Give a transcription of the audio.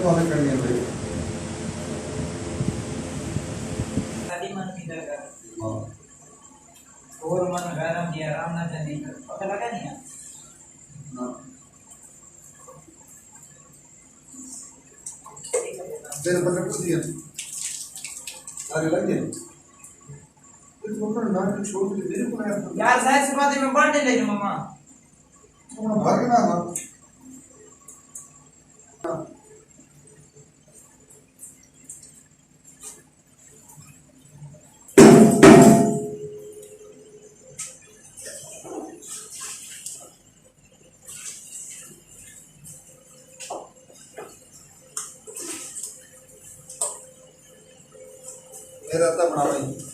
पाने करनी है भाई। सारी मन की जगह हाँ और मन गरम दिया आराम ना चलने का पता लगा नहीं यार हाँ तेरे पकड़ को दिया आगे लग गया इस मम्मा ना तो छोड़ के मेरे को ना यार शायद से बात में बढ़ने लगी मम्मा भागना ना मेरा तो बनाओ